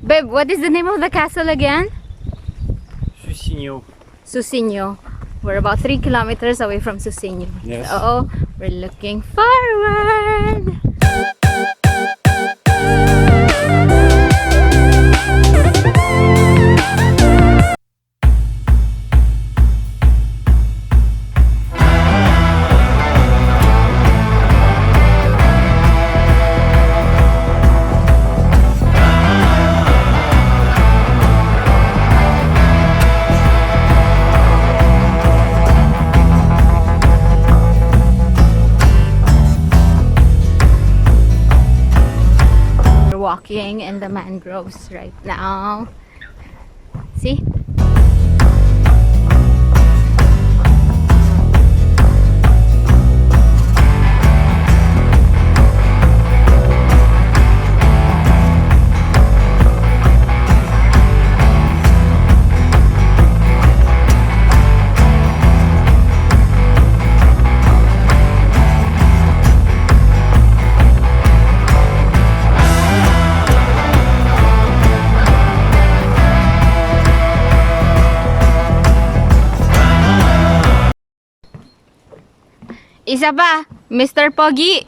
Babe, what is the name of the castle again? Suscinio. Suscinio. We're about 3 kilometers away from Suscinio. Yes. So we're looking forward. Walking in the mangroves right now. See? Isa pa, Mr. Pogi.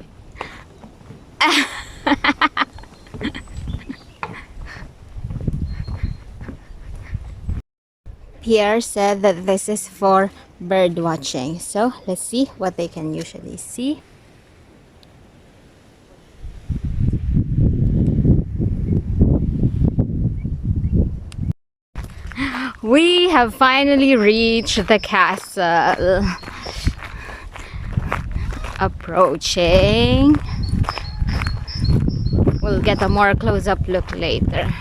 Pierre said that this is for bird watching. So let's see what they can usually see. We have finally reached the castle. Approaching. We'll get a more close-up look later.